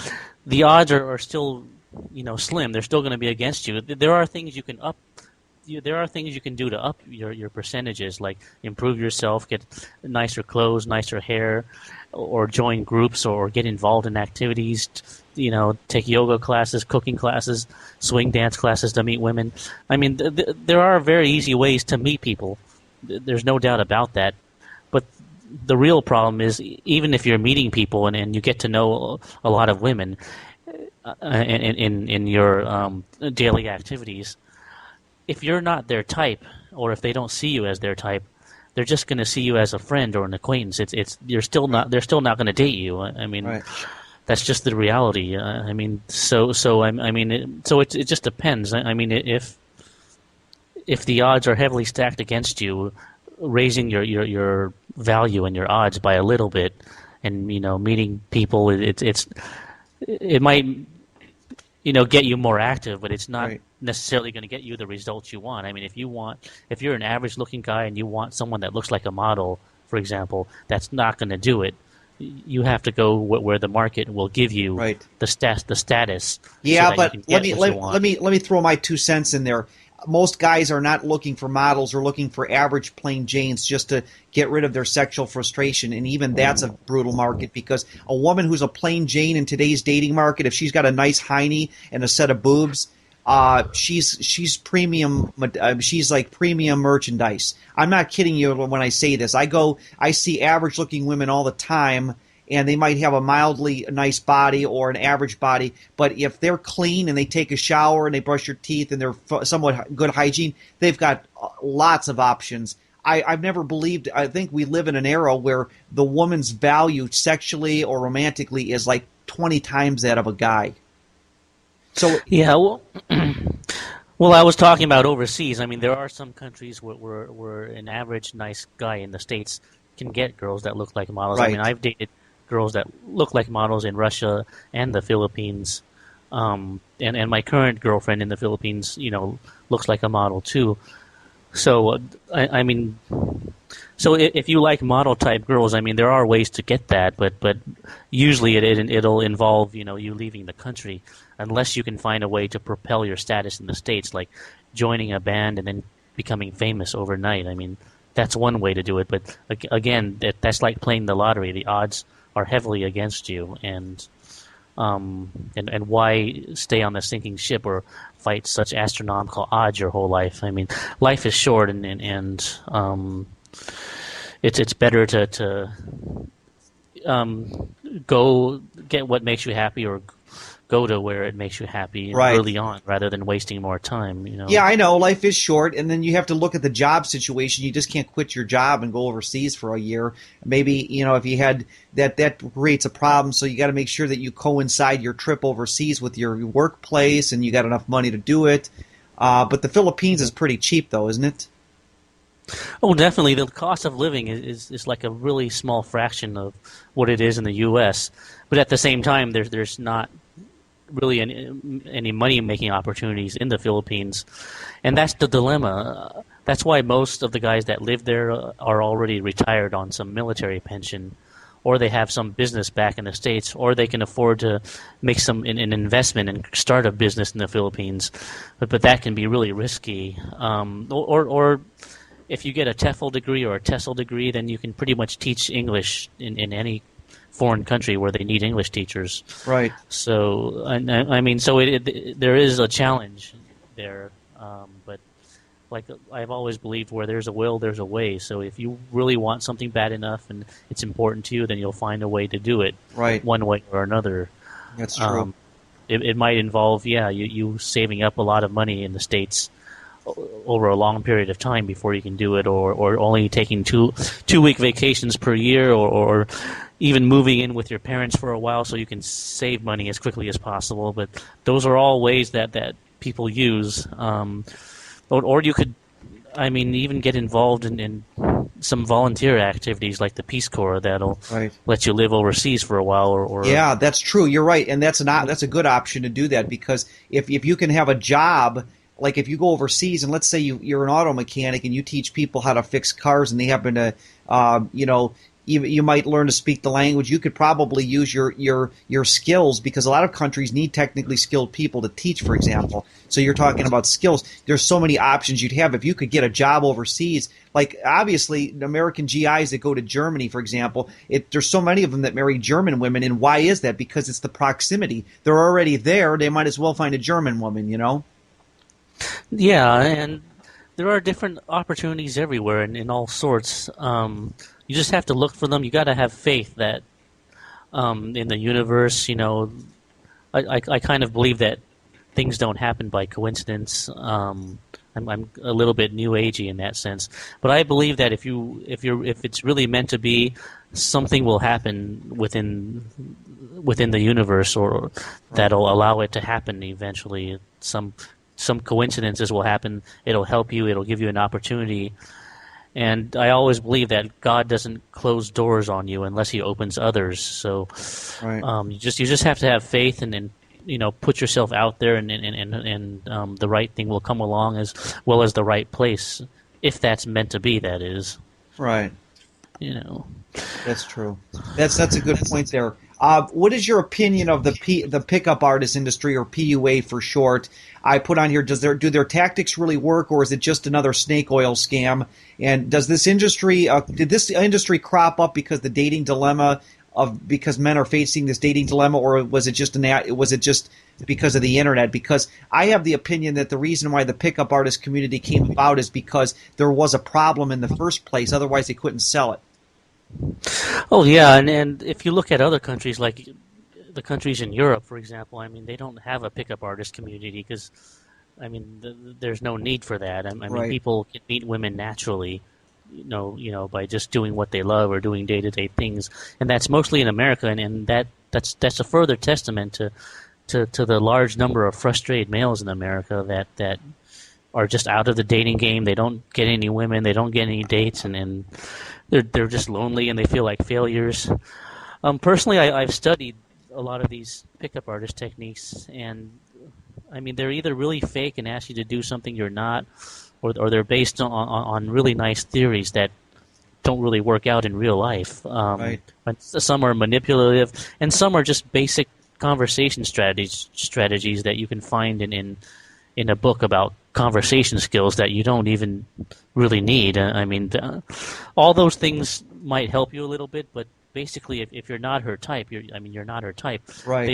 the odds are still slim. They're still going to be against you. There are things you can do to up your percentages, like improve yourself, get nicer clothes, nicer hair, or join groups, or get involved in activities, take yoga classes, cooking classes, swing dance classes to meet women. I mean, there are very easy ways to meet people. There's no doubt about that. But the real problem is, even if you're meeting people and you get to know a lot of women in your daily activities, if you're not their type, or if they don't see you as their type, they're just going to see you as a friend or an acquaintance. They're still not going to date you. I mean, right. That's just the reality. I mean, so it just depends. I mean, if the odds are heavily stacked against you, raising your value and your odds by a little bit, and meeting people, it might get you more active, but it's not right. necessarily going to get you the results you want. I mean, if you're an average-looking guy and you want someone that looks like a model, for example, that's not going to do it. You have to go where the market will give you right. the status. Yeah, so but let me throw my 2 cents in there. Most guys are not looking for models or looking for average plain Janes just to get rid of their sexual frustration, and even that's a brutal market, because a woman who's a plain Jane in today's dating market, if she's got a nice hiney and a set of boobs, she's premium. She's like premium merchandise. I'm not kidding you when I say this. I see average looking women all the time, and they might have a mildly nice body or an average body, but if they're clean and they take a shower and they brush their teeth and they're somewhat good hygiene, they've got lots of options. I've never believed. I think we live in an era where the woman's value sexually or romantically is like 20 times that of a guy. So Yeah, well, well, I was talking about overseas. I mean, there are some countries where an average nice guy in the States can get girls that look like models. I mean, right. I've dated girls that look like models in Russia and the Philippines, and my current girlfriend in the Philippines, looks like a model too. So, I mean, so if you like model type girls, I mean, there are ways to get that, but usually it'll involve you leaving the country, unless you can find a way to propel your status in the States, like joining a band and then becoming famous overnight. I mean, that's one way to do it, but again, that's like playing the lottery. The odds are heavily against you, and why stay on the sinking ship or fight such astronomical odds your whole life? I mean, life is short, and it's better to go get what makes you happy, or go to where it makes you happy Right. early on, rather than wasting more time. Yeah, I know. Life is short, and then you have to look at the job situation. You just can't quit your job and go overseas for a year. Maybe, if you had that creates a problem, so you got to make sure that you coincide your trip overseas with your workplace and you got enough money to do it. But the Philippines is pretty cheap, though, isn't it? Oh, definitely. The cost of living is like a really small fraction of what it is in the U.S. But at the same time, there's not really any money-making opportunities in the Philippines, and that's the dilemma. That's why most of the guys that live there are already retired on some military pension, or they have some business back in the States, or they can afford to make an investment and start a business in the Philippines. But that can be really risky. Or if you get a TEFL degree or a TESOL degree, then you can pretty much teach English in any foreign country where they need English teachers. Right. So, I mean, so there is a challenge there. But like I've always believed, where there's a will, there's a way. So if you really want something bad enough and it's important to you, then you'll find a way to do it, Right. one way or another. That's true. It might involve, you saving up a lot of money in the States over a long period of time before you can do it, or only taking 2 week vacations per year, or even moving in with your parents for a while so you can save money as quickly as possible. But those are all ways that people use. Or you could, I mean, even get involved in some volunteer activities like the Peace Corps that'll Right. let you live overseas for a while. Or Yeah, that's true. You're right, and that's a good option to do that, because if you can have a job, like if you go overseas and let's say you're an auto mechanic and you teach people how to fix cars and they happen to, you might learn to speak the language. You could probably use your skills, because a lot of countries need technically skilled people to teach, for example. So you're talking about skills. There's so many options you'd have if you could get a job overseas. Like obviously, American GIs that go to Germany, for example, there's so many of them that marry German women, and why is that? Because it's the proximity. They're already there. They might as well find a German woman. Yeah, and there are different opportunities everywhere, and in all sorts. You just have to look for them. You got to have faith that in the universe. I kind of believe that things don't happen by coincidence. I'm a little bit new agey in that sense, but I believe that if it's really meant to be, something will happen within the universe, or that'll allow it to happen eventually. Some coincidences will happen. It'll help you. It'll give you an opportunity. And I always believe that God doesn't close doors on you unless He opens others. So Right. you just have to have faith, and put yourself out there, and the right thing will come along, as well as the right place, if that's meant to be. That is. Right. You know. That's true. That's a good point there. What is your opinion of the pickup artist industry, or PUA for short? I put on here, do their tactics really work, or is it just another snake oil scam? And does this industry did this industry crop up because the dating dilemma of because men are facing this dating dilemma, or was it just because of the internet? Because I have the opinion that the reason why the pickup artist community came about is because there was a problem in the first place. Otherwise, they couldn't sell it. Oh yeah, and if you look at other countries like the countries in Europe, for example, I mean they don't have a pickup artist community because I mean there's no need for that. I mean Right. people can meet women naturally, by just doing what they love or doing day-to-day things, and that's mostly in America, and that's a further testament to the large number of frustrated males in America that are just out of the dating game. They don't get any women, they don't get any dates, and they're just lonely and they feel like failures. Personally, I've studied a lot of these pickup artist techniques, and I mean they're either really fake and ask you to do something you're not, or they're based on really nice theories that don't really work out in real life. Right. But some are manipulative, and some are just basic conversation strategies that you can find in a book about conversation skills that you don't even really need. I mean, all those things might help you a little bit, but basically, if you're not her type, you're not her type. Right.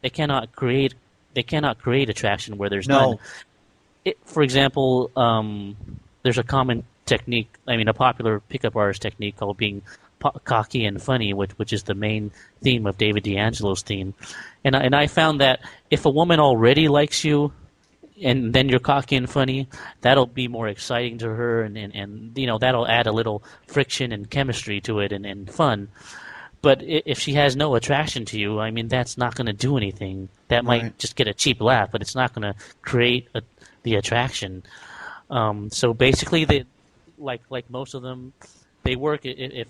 They cannot create attraction where there's No. none. For example, there's a common technique. I mean, a popular pickup artist technique called being cocky and funny, which is the main theme of David D'Angelo's theme. And I found that if a woman already likes you, and then you're cocky and funny, that'll be more exciting to her, and that'll add a little friction and chemistry to it and fun. But if she has no attraction to you, I mean, that's not going to do anything. That Right. might just get a cheap laugh, but it's not going to create the attraction. So basically, like most of them, they work if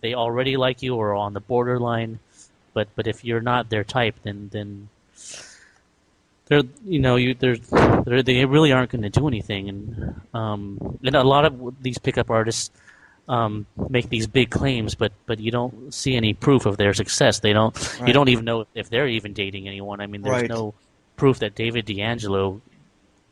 they already like you or are on the borderline. But if you're not their type, then they really aren't going to do anything. And a lot of these pickup artists make these big claims, but you don't see any proof of their success. Right. You don't even know if they're even dating anyone. I mean, there's Right. no proof that David D'Angelo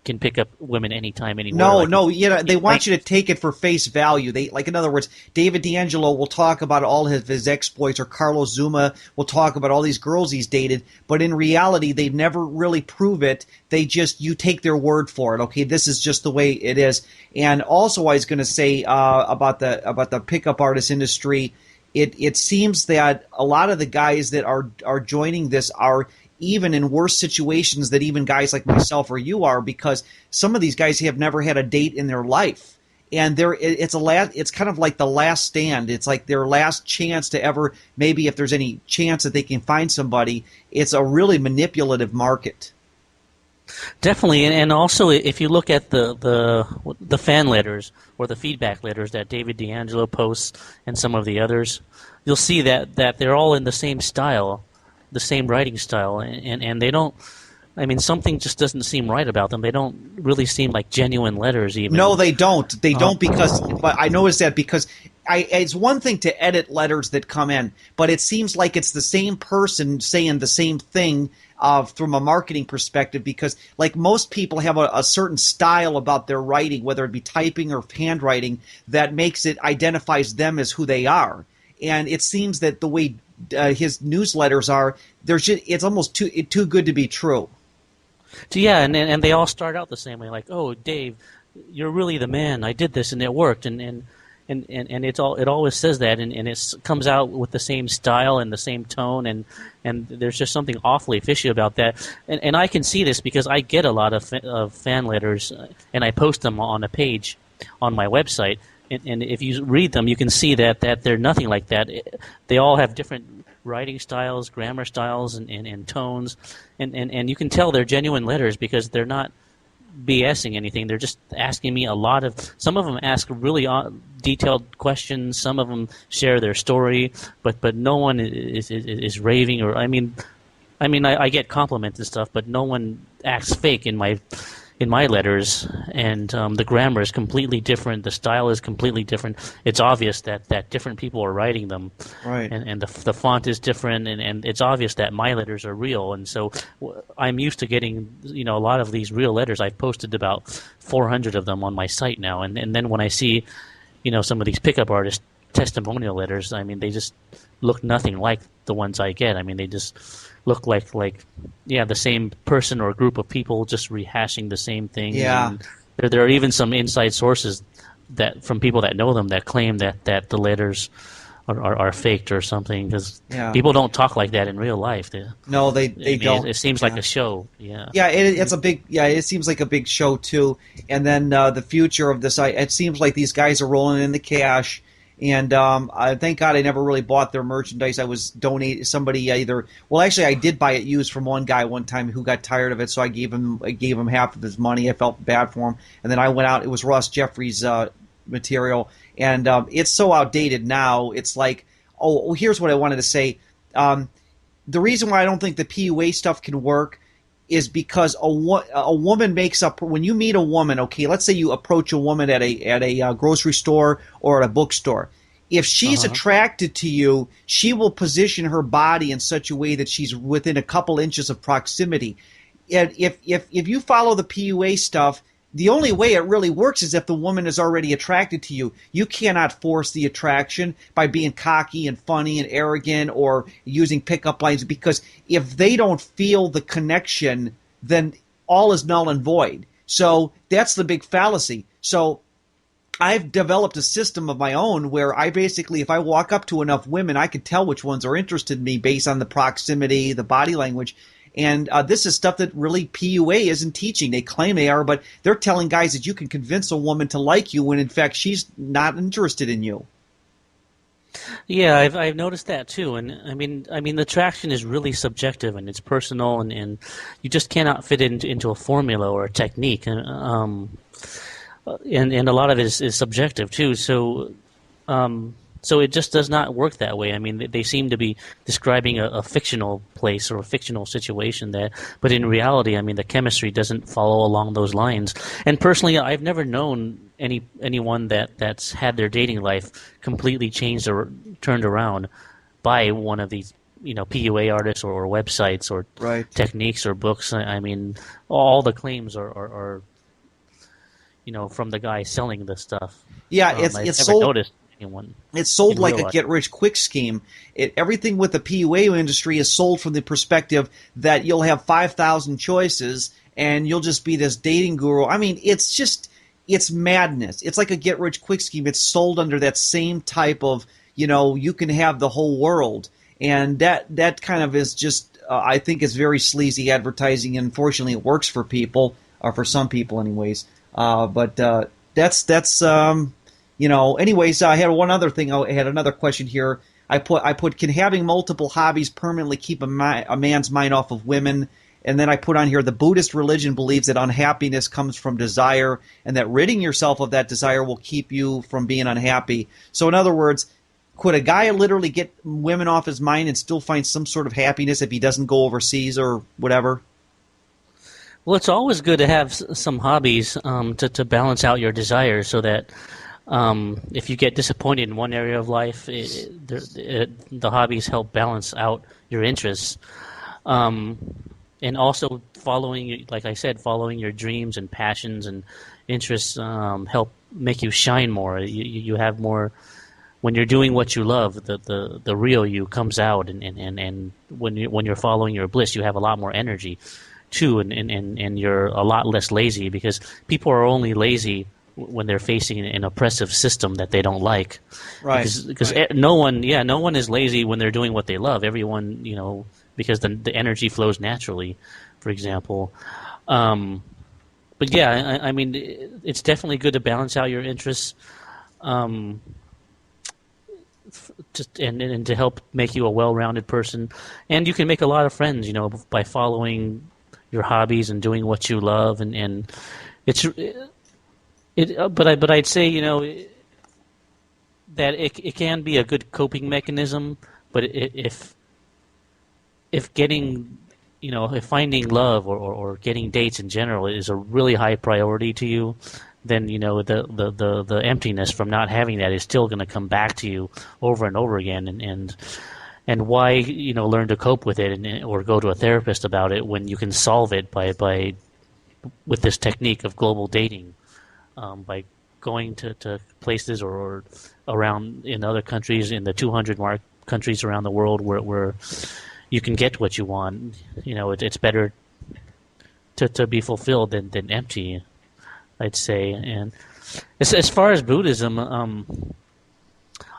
can pick up women anytime, anywhere. No, Like, no, they want you to take it for face value. In other words, David D'Angelo will talk about all his exploits, or Carlos Zuma will talk about all these girls he's dated, but in reality, they never really prove it. You take their word for it. Okay, this is just the way it is. And also, I was going to say about the pickup artist industry, it seems that a lot of the guys that are joining this are even in worse situations than even guys like myself or you are, because some of these guys have never had a date in their life, and it's kind of like the last stand. It's like their last chance to ever, maybe if there's any chance that they can find somebody. It's a really manipulative market. definitely, and also if you look at the fan letters or the feedback letters that David D'Angelo posts and some of the others, you'll see that they're all in the same style, the same writing style, and they don't. I mean, something just doesn't seem right about them. They don't really seem like genuine letters, even. No, they don't. They don't but I noticed that because it's one thing to edit letters that come in, but it seems like it's the same person saying the same thing from a marketing perspective, because like most people have a certain style about their writing, whether it be typing or handwriting, that makes it identifies them as who they are. And it seems that the way his newsletters are, it's almost too good to be true. So yeah, and they all start out the same way, like, "Oh, Dave, you're really the man. I did this and it worked," and it always says that, and it comes out with the same style and the same tone, and there's just something awfully fishy about that. And I can see this because I get a lot of fan letters, and I post them on a page on my website. And if you read them, you can see that they're nothing like that. They all have different writing styles, grammar styles, and tones, and you can tell they're genuine letters because they're not BSing anything. They're just asking me a lot of. Some of them ask really detailed questions. Some of them share their story, but no one is raving or. I mean, I get compliments and stuff, but no one acts fake in my letters, and the grammar is completely different. The style is completely different. It's obvious that different people are writing them, Right. and the font is different, and it's obvious that my letters are real. And so I'm used to getting a lot of these real letters. I've posted about 400 of them on my site now, and then when I see some of these pickup artist testimonial letters, I mean look nothing like the ones I get. I mean, they just look like yeah, the same person or group of people just rehashing the same things. Yeah. And there are even some inside sources that from people that know them that claim that the letters are faked or something because Yeah. people don't talk like that in real life. No, I they mean, don't. it seems like Yeah. a show. Yeah. Yeah, it's a big. Yeah, it seems like a big show too. And then the future of this, it seems like these guys are rolling in the cash. And I thank God I never really bought their merchandise. I was donate somebody either. Well, actually, I did buy it used from one guy one time who got tired of it, so I gave him half of his money. I felt bad for him, and then I went out. It was Ross Jeffries material, and it's so outdated now. It's like, oh, here's what I wanted to say. Um, the reason why I don't think the PUA stuff can work is because a woman makes up when you meet a woman. Okay, let's say you approach a woman at a grocery store or at a bookstore. If she's Uh-huh. attracted to you, she will position her body in such a way that she's within a couple inches of proximity. And if you follow the PUA stuff, the only way it really works is if the woman is already attracted to you. You cannot force the attraction by being cocky and funny and arrogant or using pickup lines, because if they don't feel the connection, then all is null and void. So that's the big fallacy. So I've developed a system of my own where I basically, if I walk up to enough women, I can tell which ones are interested in me based on the proximity, the body language. And this is stuff that really PUA isn't teaching. They claim they are, but they're telling guys that you can convince a woman to like you when in fact she's not interested in you. Yeah, I've noticed that too, and I mean the attraction is really subjective and it's personal, and you just cannot fit it into a formula or a technique, and a lot of it is subjective too. So it just does not work that way. I mean, they seem to be describing a fictional place or a fictional situation there, but in reality, I mean, the chemistry doesn't follow along those lines. And personally, I've never known anyone that's had their dating life completely changed or turned around by one of these, PUA artists or websites or Right. techniques or books. I mean, all the claims are from the guy selling the stuff. Yeah, it's I've it's never sold noticed anyone it's sold in like real a life. get rich quick scheme. Everything with the PUA industry is sold from the perspective that you'll have 5,000 choices and you'll just be this dating guru. I mean, it's madness. It's like a get rich quick scheme. It's sold under that same type of, you can have the whole world. And that kind of is just, I think, is very sleazy advertising. And unfortunately, it works for people, or for some people, anyways. But that's Anyways, I had one other thing. I had another question here. I put can having multiple hobbies permanently keep a man's mind off of women? And then I put on here, the Buddhist religion believes that unhappiness comes from desire, and that ridding yourself of that desire will keep you from being unhappy. So in other words, could a guy literally get women off his mind and still find some sort of happiness if he doesn't go overseas or whatever? Well, it's always good to have some hobbies to balance out your desires, so that if you get disappointed in one area of life, the hobbies help balance out your interests. Um, and also like I said, following your dreams and passions and interests help make you shine more. You have more when you're doing what you love. The real you comes out, and when you're following your bliss, you have a lot more energy too, and you're a lot less lazy, because people are only lazy when they're facing an oppressive system that they don't like. Right. Because no one is lazy when they're doing what they love. Everyone, because the energy flows naturally, for example. But yeah, I mean, it's definitely good to balance out your interests, um, and to help make you a well-rounded person. And you can make a lot of friends, by following your hobbies and doing what you love, and it's but I'd say that it can be a good coping mechanism, but if getting if finding love or getting dates in general is a really high priority to you, then the emptiness from not having that is still going to come back to you over and over again, and why learn to cope with it or go to a therapist about it when you can solve it by with this technique of global dating, by going to places or around in other countries in the 200 mark countries around the world where you can get what you want. It's better to be fulfilled than empty, I'd say. And as far as Buddhism,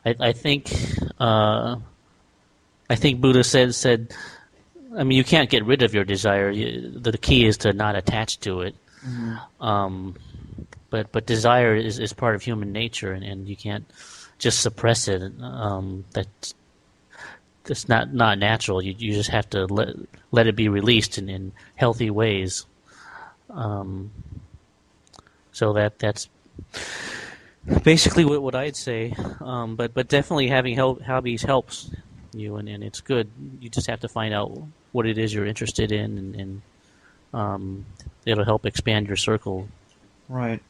I think Buddha said, I mean, you can't get rid of your desire. The key is to not attach to it. Mm-hmm. But desire is part of human nature, and you can't just suppress it. That's not natural. You just have to let it be released in healthy ways. So that's basically what I'd say. But definitely having hobbies helps you, and it's good. You just have to find out what it is you're interested in, and it'll help expand your circle. Right.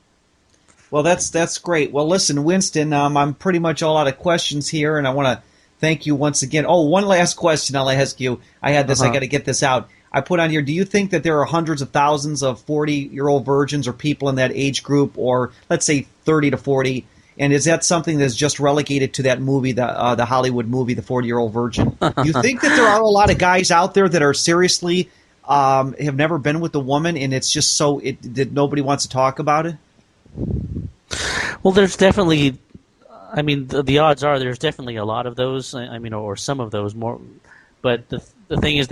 Well, that's great. Well, listen, Winston, I'm pretty much all out of questions here, and I want to thank you once again. Oh, one last question I'll ask you. I had this. I got to get this out. I put on here, do you think that there are hundreds of thousands of 40-year-old virgins or people in that age group, or let's say 30 to 40, and is that something that's just relegated to that movie, the Hollywood movie, The 40-Year-Old Virgin? Do you think that there are a lot of guys out there that are seriously have never been with a woman, and it's just that nobody wants to talk about it? Well, there's definitely, I mean, the odds are there's definitely a lot of those, I mean, or some of those more, but the thing is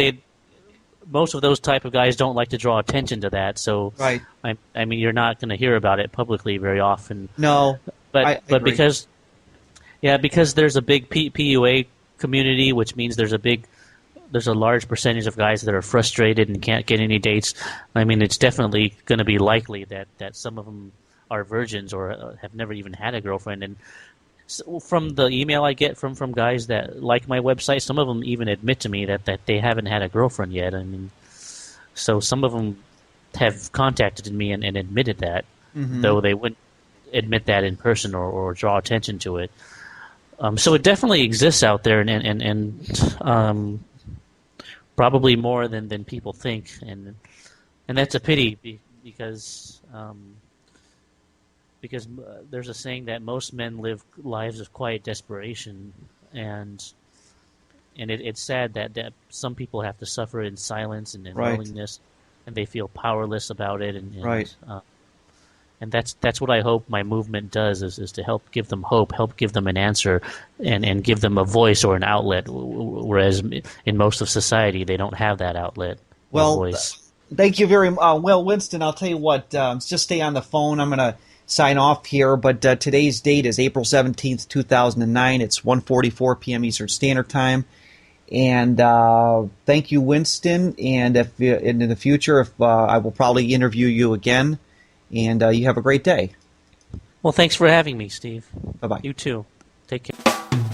most of those type of guys don't like to draw attention to that, so right. I mean, you're not going to hear about it publicly very often. No, but because there's a big PUA community, which means there's a large percentage of guys that are frustrated and can't get any dates. I mean, it's definitely going to be likely that some of them are virgins or have never even had a girlfriend. And so from the email I get from guys that like my website, some of them even admit to me that they haven't had a girlfriend yet. I mean, so some of them have contacted me and admitted that, though they wouldn't admit that in person or draw attention to it. So it definitely exists out there, and probably more than people think, and that's a pity because there's a saying that most men live lives of quiet desperation, and it's sad that some people have to suffer in silence and in loneliness, and they feel powerless about it, and that's what I hope my movement does is to help give them hope, help give them an answer, and give them a voice or an outlet, whereas in most of society they don't have that outlet or voice. Thank you very much. Well, Winston, I'll tell you what, just stay on the phone. I'm going to sign off here, but today's date is April 17th, 2009. It's 1:44 p.m. Eastern Standard Time. And thank you, Winston. And if in the future, I will probably interview you again. And you have a great day. Well, thanks for having me, Steve. Bye-bye. You too. Take care.